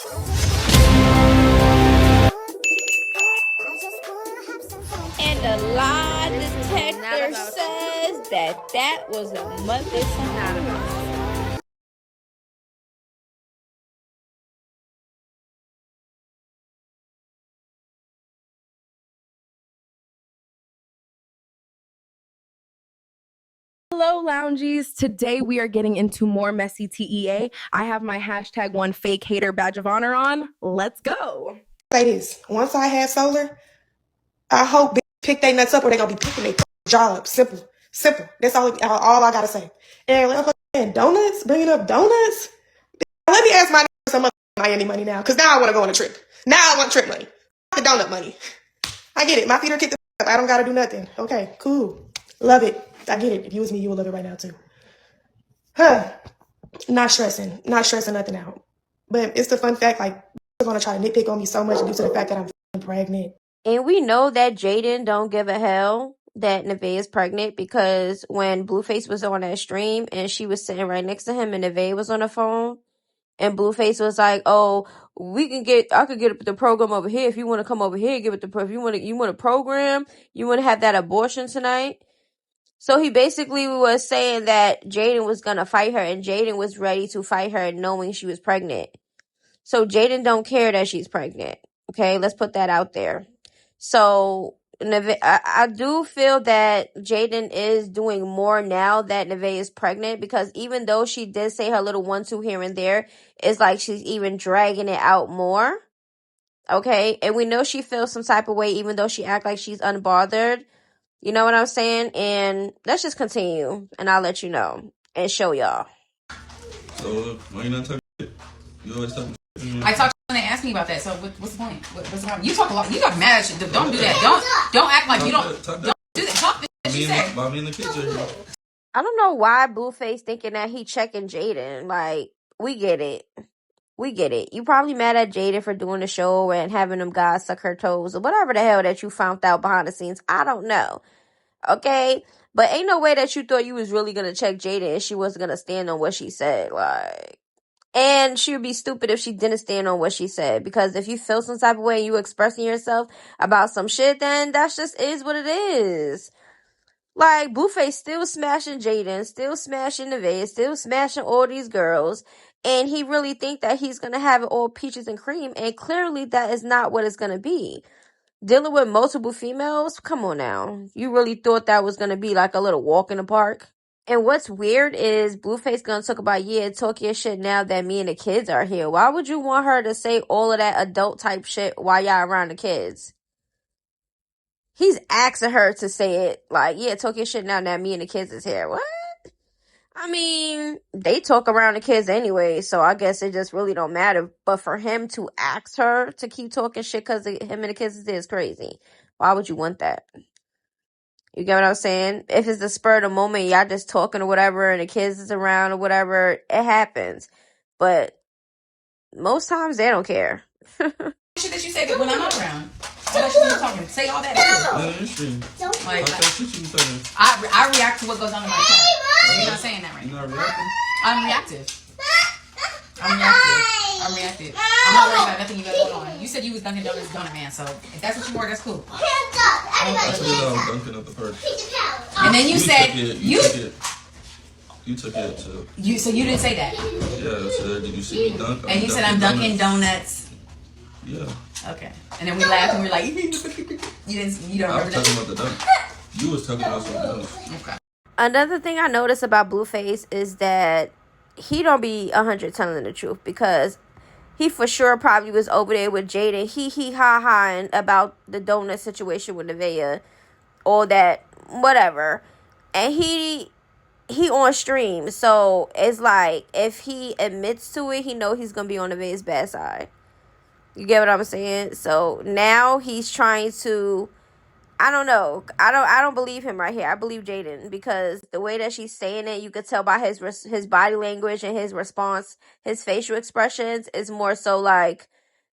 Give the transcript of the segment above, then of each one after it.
And the lie detector says that was a motherfucker. Hello, loungies. Today we are getting into more messy TEA. I have my #1 fake hater badge of honor on. Let's go. Say this. Once I have solar, I hope bitch pick they nuts up or they gonna be picking their jaw up. Simple. Simple. That's all I gotta say. And donuts? Bringing up donuts? Let me ask my some Miami money now, because now I want to go on a trip. Now I want trip money. The donut money. I get it. My feet are kicked up. I don't gotta do nothing. Okay, cool. Love it. I get it. If you was me, you would love it right now too. Huh. Not stressing nothing out. But it's the fun fact, like, they're gonna try to nitpick on me so much due to the fact that I'm pregnant. And we know that Jaden don't give a hell that Nevaeh is pregnant, because when Blueface was on that stream and she was sitting right next to him and Nevaeh was on the phone and Blueface was like, "Oh, I could get the program over here if you want to come over here, give it if you want to program, you want to have that abortion tonight." So he basically was saying that Jaden was going to fight her, and Jaden was ready to fight her knowing she was pregnant. So Jaden don't care that she's pregnant. Okay, let's put that out there. So I do feel that Jaden is doing more now that Nevaeh is pregnant, because even though she did say her little 1-2 here and there, it's like she's even dragging it out more. Okay, and we know she feels some type of way even though she act like she's unbothered. You know what I'm saying? And let's just continue, and I'll let you know and show y'all. So why you not talking shit? You always talking shit. I talked when they asked me about that. So what's the point? What's the problem? You talk a lot. You talk mad shit. Don't do that. Don't act like you don't. Don't do that. Talk that she said. Me and the kids are here. I don't know why Blueface thinking that he checking Jaden. Like, we get it. We get it. You probably mad at Jaden for doing the show and having them guys suck her toes or whatever the hell that you found out behind the scenes. I don't know. Okay? But ain't no way that you thought you was really going to check Jaden and she wasn't going to stand on what she said. Like, and she would be stupid if she didn't stand on what she said. Because if you feel some type of way and you expressing yourself about some shit, then that just is what it is. Like, Blueface still smashing Jaden, still smashing Nevaeh, still smashing all these girls, and he really think that he's going to have it all peaches and cream, and clearly that is not what it's going to be. Dealing with multiple females? Come on now. You really thought that was going to be like a little walk in the park? And what's weird is Blueface going to talk about, yeah, talk your shit now that me and the kids are here. Why would you want her to say all of that adult type shit while y'all around the kids? He's asking her to say it like, yeah, talk your shit now that me and the kids is here. What? I mean, they talk around the kids anyway, so I guess it just really don't matter. But for him to ask her to keep talking shit because him and the kids is there is crazy. Why would you want that? You get what I'm saying? If it's the spur of the moment, y'all just talking or whatever, and the kids is around or whatever, it happens. But most times they don't care. Shit that you say when I'm not around. All that shit you talking. Say all that. Like, I react to what goes on in my chat. You're not saying that right now. You're not reacting? I'm reactive. I'm reactive. I'm not worried about nothing you got going on. You said you was Dunkin' Donuts donut man, so if that's what you were, that's cool. I told you I was dunking up the first. And then you said You took it to. So you didn't say that. Yeah, I said, did you see me dunk? And you said I'm Dunkin' Donuts. Yeah. Okay. And then we laughed and we were like, you don't remember I was that? talking about the dunk. You was talking about something else. Okay. Another thing I noticed about Blueface is that he don't be 100 telling the truth, because he for sure probably was over there with Jaden, ha-haing about the donut situation with Nevaeh, all that, whatever. And he on stream, so it's like, if he admits to it, he know he's gonna be on Nevaeh's bad side. You get what I'm saying? So now he's trying to, I don't know. I don't believe him right here. I believe Jaden, because the way that she's saying it, you could tell by his body language and his response, his facial expressions is more so like,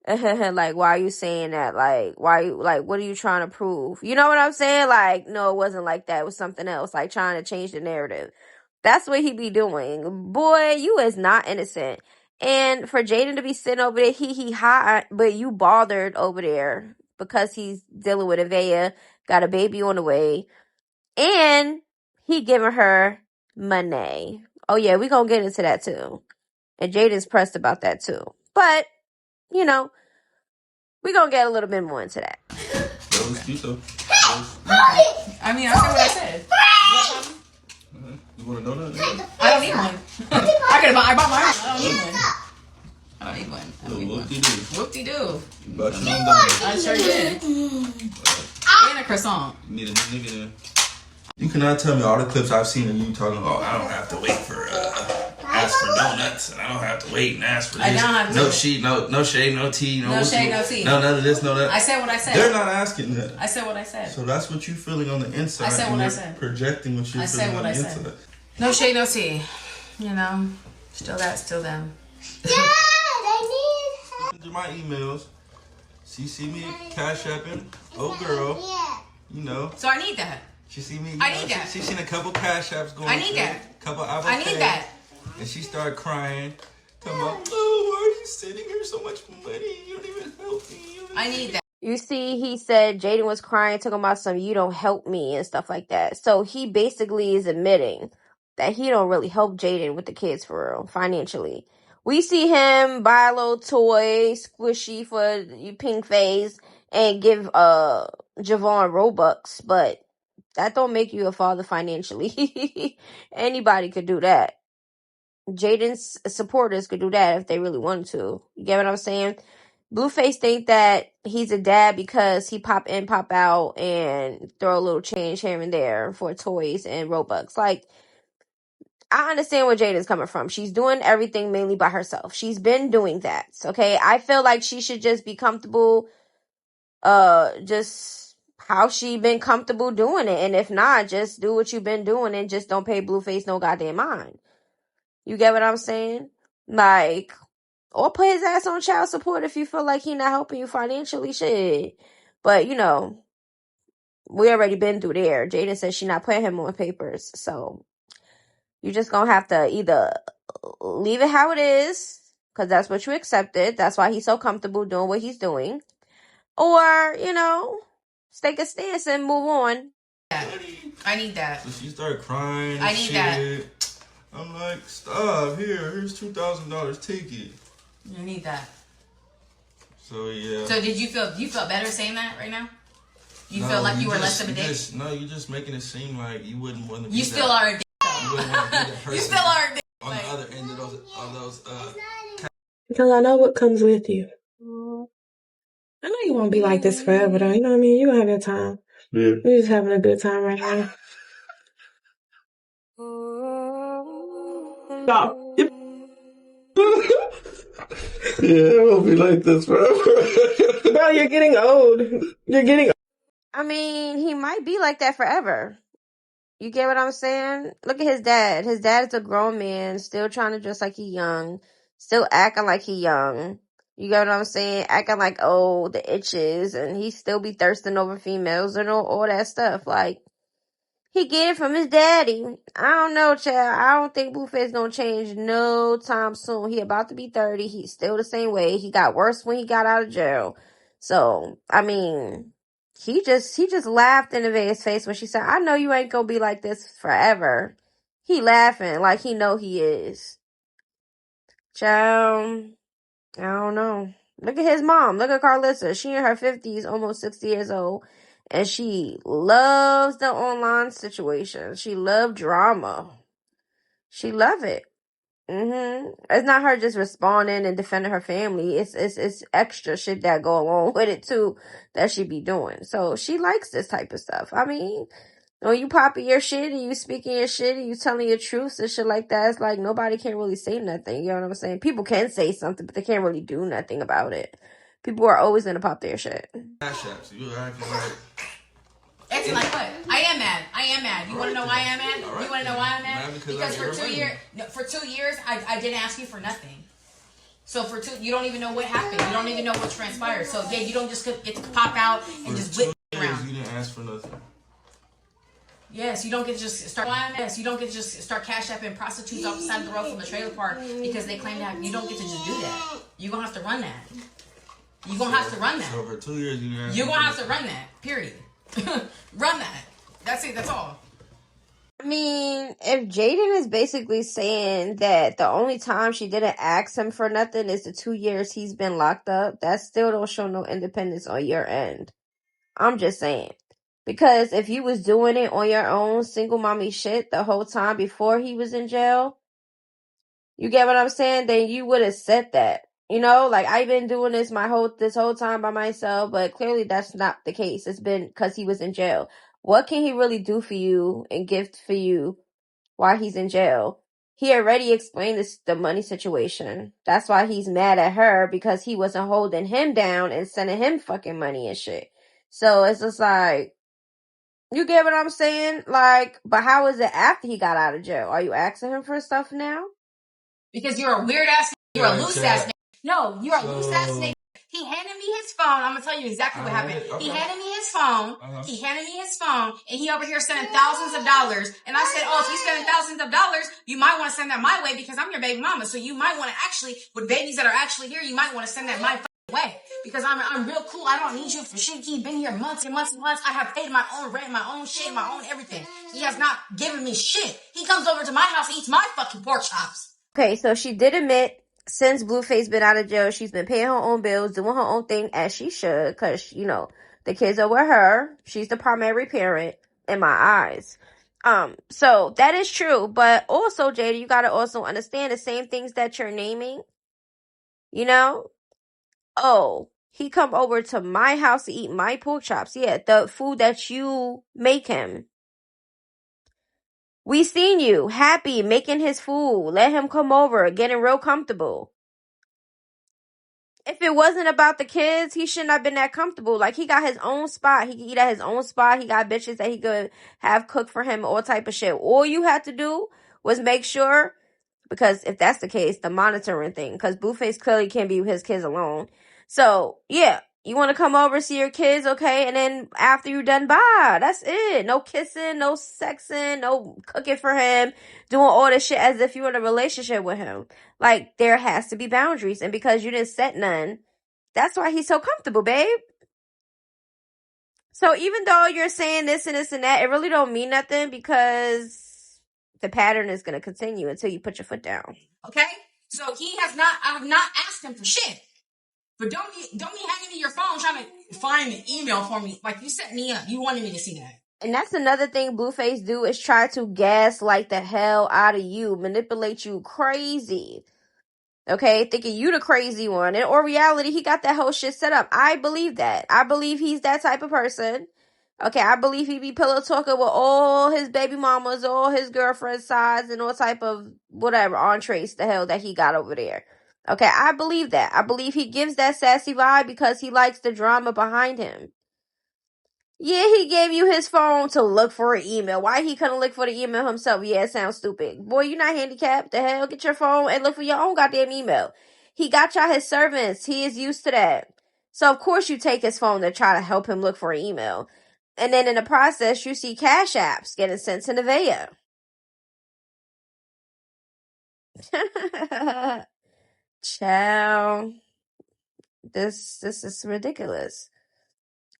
like, why are you saying that? Like, what are you trying to prove? You know what I'm saying? Like, no, it wasn't like that. It was something else, like trying to change the narrative. That's what he be doing. Boy, you is not innocent. And for Jaden to be sitting over there, he hot, but you bothered over there because he's dealing with Nevaeh, got a baby on the way, and he giving her money. Oh yeah, we gonna get into that too. And Jaden's pressed about that too. But, you know, we gonna get a little bit more into that. That was cute though. I mean, I said what I said. You want to know that? I don't need one. I bought mine. I don't need one. I don't need one. Whoop-de-doo. Whoop-de-doo. You bought your own dog. I sure did. And a croissant. You need a new nigga then. You cannot tell me all the clips I've seen of you talking about, I don't have to wait for, ask for donuts, and I don't have to wait and ask for this. I don't have to. No shade, no tea. No shade, no tea. No, none of this, no that. I said what I said. They're not asking that. I said what I said. So that's what you're feeling on the inside. I said what I said. Projecting what you're feeling on the inside. No shade, no tea. You know, still that, still them. Dad, I Into my emails, CC me, cash apping, oh girl, you know. So I need that. She see me. I need that. She seen a couple cash apps going. I need that. Couple I need that. And she started crying. Talking about, oh, why are you sending her so much money? You don't even help me. I need that. You see, he said Jaden was crying, talking about some you don't help me and stuff like that. So he basically is admitting that he don't really help Jaden with the kids for real, financially. We see him buy a little toy, squishy for you pink face, and give Javon Robux, but that don't make you a father financially. Anybody could do that. Jaden's supporters could do that if they really wanted to. You get what I'm saying? Blueface think that he's a dad because he pop in, pop out, and throw a little change here and there for toys and Robux. Like, I understand where Jaden's coming from. She's doing everything mainly by herself. She's been doing that. Okay, I feel like she should just be comfortable, just how she been comfortable doing it. And if not, just do what you've been doing and just don't pay Blueface no goddamn mind. You get what I'm saying? Like, or put his ass on child support if you feel like he not helping you financially, shit. But, you know, we already been through there. Jaden says she not putting him on papers. So, you just gonna have to either leave it how it is, because that's what you accepted. That's why he's so comfortable doing what he's doing. Or, you know, take a stance and move on. I need that. So she started crying. I need that. I'm like, stop. Here's $2,000. Take it. I need that. So yeah. So did you feel better saying that right now? You feel like you were less of a dick? You're just making it seem like you wouldn't want to be You still are a dick. You wouldn't want to be that person. You still are a dick. On the other end of those Because I know what comes with you. I know you won't be like this forever, though. You know what I mean? You're going to have your time. Yeah. You're just having a good time right now. Stop. Yeah, I won't be like this forever. Bro, you're getting old. I mean, he might be like that forever. You get what I'm saying? Look at his dad. His dad is a grown man, still trying to dress like he young, still acting like he young. You get what I'm saying? Acting like, oh, the itches, and he still be thirsting over females and all that stuff. Like, he get it from his daddy. I don't know, child. I don't think Blueface gonna change no time soon. He about to be 30. He's still the same way. He got worse when he got out of jail. So, I mean, he just laughed in Nevaeh's face when she said, I know you ain't gonna be like this forever. He laughing like he know he is. Child, I don't know. Look at his mom. Look at Carlissa. She in her 50s, almost 60 years old. And she loves the online situation. She love drama. She love it. It's not her just responding and defending her family. It's extra shit that go along with it too that she be doing. So she likes this type of stuff. I mean, when you popping your shit and you speaking your shit and you telling your truths and shit like that, it's like nobody can really say nothing. You know what I'm saying? People can say something, but they can't really do nothing about it. People are always gonna pop their shit. Acting like what? I am mad. You want to know why I'm mad? You want to know why I'm mad? Because for 2 years, I didn't ask you for nothing. So you don't even know what happened. You don't even know what transpired. So yeah, you don't just get to pop out and just whip around. You didn't ask for nothing. Yes, you don't get to just start. Yes, you don't get to just start cash apping prostitutes off the side of the road from the trailer park because they claim to have. You don't get to just do that. You're gonna have to run that. You're gonna have to run that. So for 2 years, you're gonna have to run that. Period. Run that. That's it. That's all. I mean, if Jaden is basically saying that the only time she didn't ask him for nothing is the 2 years he's been locked up, that still don't show no independence on your end. I'm just saying. Because if you was doing it on your own single mommy shit the whole time before he was in jail, you get what I'm saying? Then you would have said that. You know, like I've been doing this whole time by myself, but clearly that's not the case. It's been because he was in jail. What can he really do for you and gift for you while he's in jail? He already explained the money situation. That's why he's mad at her, because he wasn't holding him down and sending him fucking money and shit. So it's just like, you get what I'm saying? Like, but how is it after he got out of jail? Are you asking him for stuff now? Because you're a weird ass. You're a loose ass. No, you're a loose ass nigga. He handed me his phone. I'm gonna tell you exactly what happened. Okay. He handed me his phone. He handed me his phone, and he over here sending thousands of dollars. And I said, "Oh, if you're spending thousands of dollars, you might want to send that my way because I'm your baby mama. So you might want to actually, with babies that are actually here, you might want to send that my way because I'm real cool. I don't need you for shit. He's been here months and months and months. I have paid my own rent, my own shit, my own everything. He has not given me shit. He comes over to my house and eats my fucking pork chops." Okay, so she did admit since Blueface been out of jail, she's been paying her own bills, doing her own thing as she should, because, you know, the kids are with her. She's the primary parent in my eyes. So that is true, but also, Jada, you gotta also understand the same things that you're naming, you know? Oh, he come over to my house to eat my pork chops. Yeah, the food that you make him. We seen you happy making his food. Let him come over, getting real comfortable. If it wasn't about the kids, he shouldn't have been that comfortable. Like, he got his own spot. He can eat at his own spot. He got bitches that he could have cook for him, all type of shit. All you had to do was make sure, because if that's the case, the monitoring thing, because Blueface clearly can't be with his kids alone. So, yeah, you want to come over, see your kids, okay? And then after you're done, bye. That's it. No kissing, no sexing, no cooking for him, doing all this shit as if you're in a relationship with him. Like, there has to be boundaries. And because you didn't set none, that's why he's so comfortable, babe. So even though you're saying this and this and that, it really don't mean nothing, because the pattern is going to continue until you put your foot down. Okay? So I have not asked him for shit. But don't be handing me your phone trying to find an email for me. Like, you set me up. You wanted me to see that. And that's another thing Blueface do, is try to gaslight the hell out of you, manipulate you crazy. Okay, thinking you the crazy one. In or reality, he got that whole shit set up. I believe that. I believe he's that type of person. Okay, I believe he be pillow talking with all his baby mamas, all his girlfriend's sides, and all type of whatever entrees the hell that he got over there. Okay, I believe that. I believe he gives that sassy vibe because he likes the drama behind him. Yeah, he gave you his phone to look for an email. Why he couldn't look for the email himself? Yeah, it sounds stupid. Boy, you're not handicapped. The hell? Get your phone and look for your own goddamn email. He got y'all his servants. He is used to that. So, of course, you take his phone to try to help him look for an email. And then in the process, you see cash apps getting sent to Nevaeh. Child. This is ridiculous.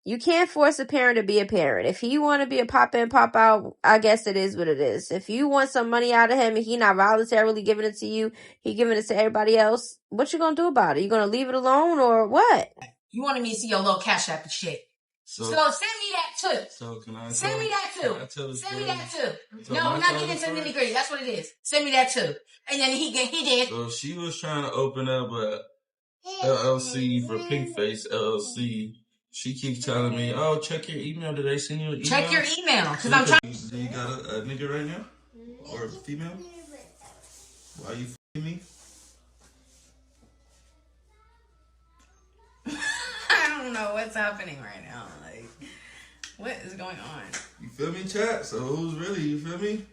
You can't force a parent to be a parent. If he want to be a pop in, pop out, I guess it is what it is. If you want some money out of him and he not voluntarily giving it to you, he giving it to everybody else, what you gonna do about it? You gonna leave it alone or what? You wanted me to see your little cash app and shit. So send me that too. So can I send me that too? Send me that too. So no, we're not getting into the nitty gritty. That's what it is. Send me that too. And then he did. So she was trying to open up a LLC for Pinkface LLC. She keeps telling me, "Oh, check your email. Did they send you an email? Check your email, because I'm trying." Do you got a nigga right now, or a female? Why you f***ing me? I don't know what's happening right now. Like, what is going on? You feel me, chat? So who's really? You feel me?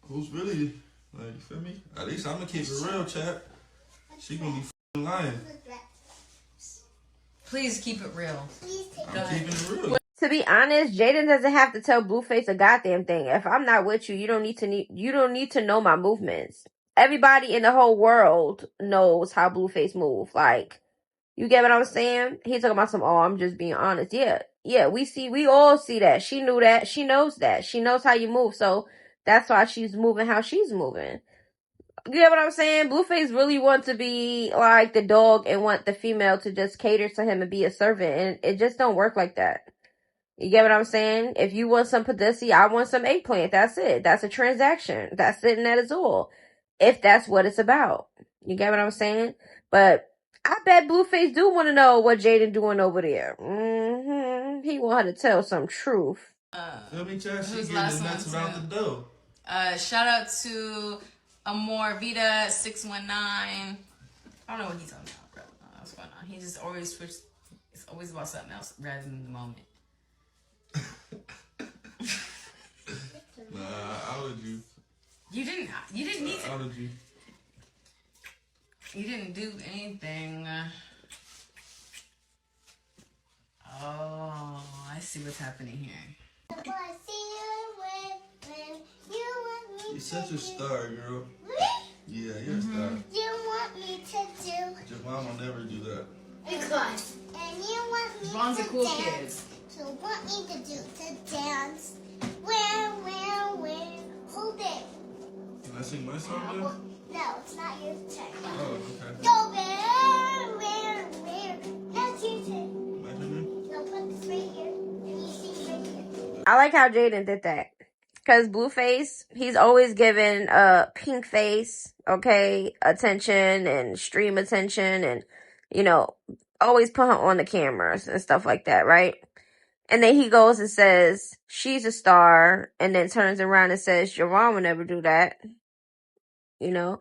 Who's really? Like, you feel me? At least I'm gonna keep it real, chat. She gonna be f***ing lying. Please keep it real. I'm keeping it real. To be honest, Jaden doesn't have to tell Blueface a goddamn thing. If I'm not with you, you don't need to know my movements. Everybody in the whole world knows how Blueface move. Like, you get what I'm saying? He's talking about some, oh, I'm just being honest. Yeah, we all see that. She knew that. She knows that. She knows how you move. So that's why she's moving how she's moving. You get what I'm saying? Blueface really wants to be like the dog and want the female to just cater to him and be a servant. And it just don't work like that. You get what I'm saying? If you want some pussy, I want some eggplant. That's it. That's a transaction. That's it and that is all. If that's what it's about. You get what I'm saying? But I bet Blueface do want to know what Jaden doing over there. He want her to tell some truth. Feel me, Chad? She getting nuts around the dough. Shout out to Amor Vita 619. I don't know what he's talking about, bro. What's going on? He just always switches. It's always about something else rather than the moment. Nah, I outed you. You didn't need to. I outed you. You didn't do anything. Oh, I see what's happening here. You're such a star, girl. Yeah, you're a star. You want me to do? Javon will never do that. Because. And you want me Javon's to a cool dance. kid. So want me to do to dance? Where? Hold it. Can I sing my song now? No, it's not your turn. Oh, okay. Go where? That's your turn. My turn No, put this right here. And you sing right here. I like how Jaden did that. Because Blueface, he's always given pink face, okay, attention and stream attention and, you know, always put her on the cameras and stuff like that, right? And then he goes and says, she's a star, and then turns around and says, Javon would never do that. You know?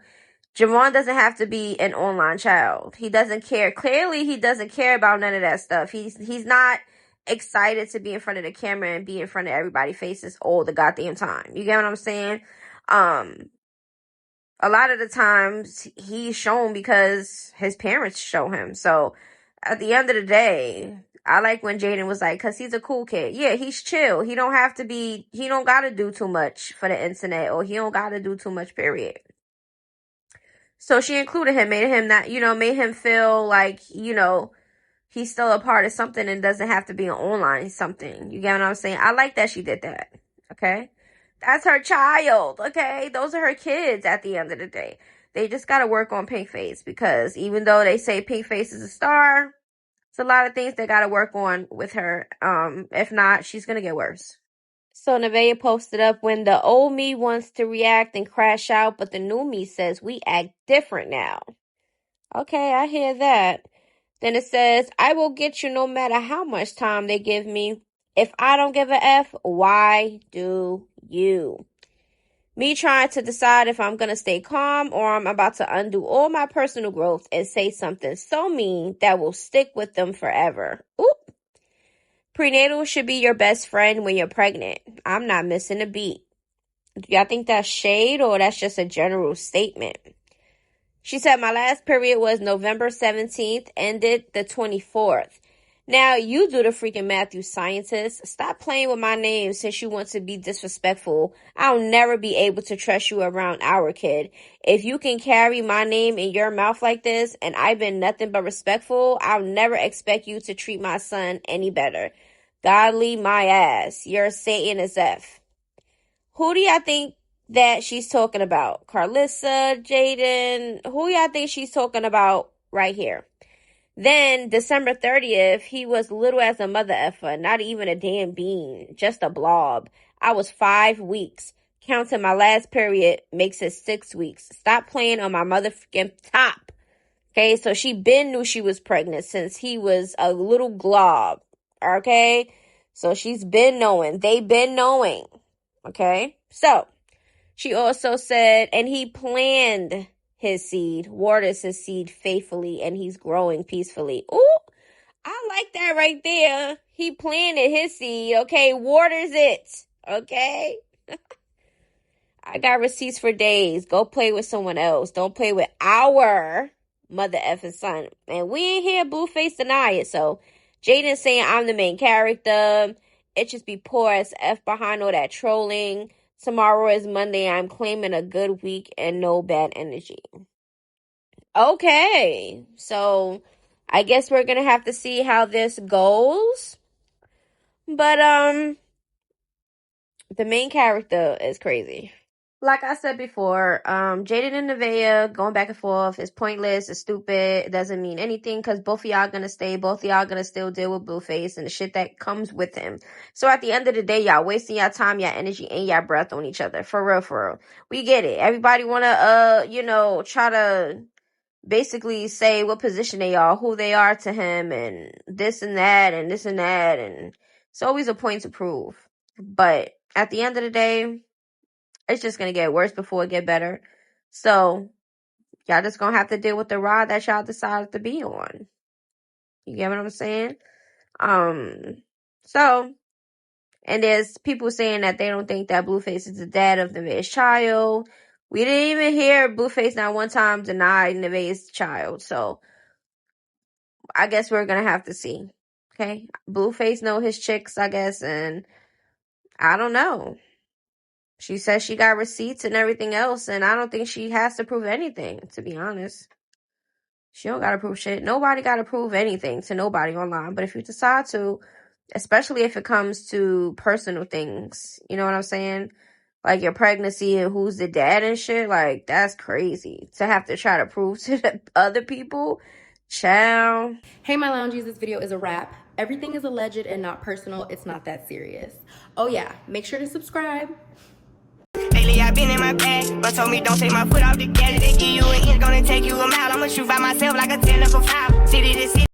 Javon doesn't have to be an online child. He doesn't care. Clearly, he doesn't care about none of that stuff. He's not excited to be in front of the camera and be in front of everybody's faces all the goddamn time. You get what I'm saying? A lot of the times, he's shown because his parents show him. So, at the end of the day, I like when Jaden was like, because he's a cool kid. Yeah, he's chill. He don't got to do too much for the internet, or he don't got to do too much, period. So she included him, made him feel like, he's still a part of something and doesn't have to be an online something. You get what I'm saying? I like that she did that. Okay? That's her child. Okay? Those are her kids at the end of the day. They just got to work on Pink Face, because even though they say Pink Face is a star, it's a lot of things they got to work on with her. If not, she's going to get worse. So Nevaeh posted up, when the old me wants to react and crash out, but the new me says we act different now. Okay, I hear that. Then it says, I will get you no matter how much time they give me. If I don't give a F, why do you? Me trying to decide if I'm going to stay calm or I'm about to undo all my personal growth and say something so mean that will stick with them forever. Oop. Prenatal should be your best friend when you're pregnant. I'm not missing a beat. Do y'all think that's shade or that's just a general statement? She said, my last period was November 17th, ended the 24th. Now, you do the freaking math, you scientists. Stop playing with my name since you want to be disrespectful. I'll never be able to trust you around our kid. If you can carry my name in your mouth like this, and I've been nothing but respectful, I'll never expect you to treat my son any better. Godly my ass. You're Satan as F. Who do y'all think that she's talking about? Carlissa, Jaden? Who y'all think she's talking about right here? Then, December 30th, he was little as a mother effer, not even a damn bean, just a blob. I was 5 weeks. Counting my last period makes it 6 weeks. Stop playing on my motherfucking top. Okay, so she been knew she was pregnant since he was a little glob. Okay, so she's been knowing. They been knowing. Okay, so she also said, and he planned his seed, waters his seed faithfully, and he's growing peacefully. Ooh, I like that right there. He planted his seed, okay, waters it, okay? I got receipts for days. Go play with someone else. Don't play with our mother effing son. And we ain't hear Blueface deny it, so Jaden saying I'm the main character. it just be poor as F behind all that trolling. Tomorrow is Monday. I'm claiming a good week and no bad energy. Okay, so I guess we're gonna have to see how this goes. But the main character is crazy. Like I said before, Jaden and Nevaeh going back and forth is pointless, it's stupid, it doesn't mean anything because both of y'all gonna stay, both of y'all gonna still deal with Blueface and the shit that comes with him. So at the end of the day, y'all wasting y'all time, y'all energy, and y'all breath on each other. For real, for real. We get it. Everybody wanna, try to basically say what position they are, who they are to him, and this and that, and this and that, and it's always a point to prove. But at the end of the day, it's just gonna get worse before it get better. So y'all just gonna have to deal with the ride that y'all decided to be on. You get what I'm saying? So, and there's people saying that they don't think that Blueface is the dad of Nevaeh's child. We didn't even hear Blueface not one time deny Nevaeh's child. So I guess we're gonna have to see. Okay, Blueface know his chicks, I guess, and I don't know. She says she got receipts and everything else, and I don't think she has to prove anything, to be honest. She don't gotta prove shit. Nobody gotta prove anything to nobody online. But if you decide to, especially if it comes to personal things, you know what I'm saying? Like your pregnancy and who's the dad and shit, like that's crazy. To have to try to prove to the other people, child. Hey, my loungies, this video is a wrap. Everything is alleged and not personal. It's not that serious. Oh yeah, make sure to subscribe. Lately I've been in my bag, but told me don't take my foot off the gas. They give you an inch, gonna take you a mile. I'ma shoot by myself like a 10 for 5. City to city.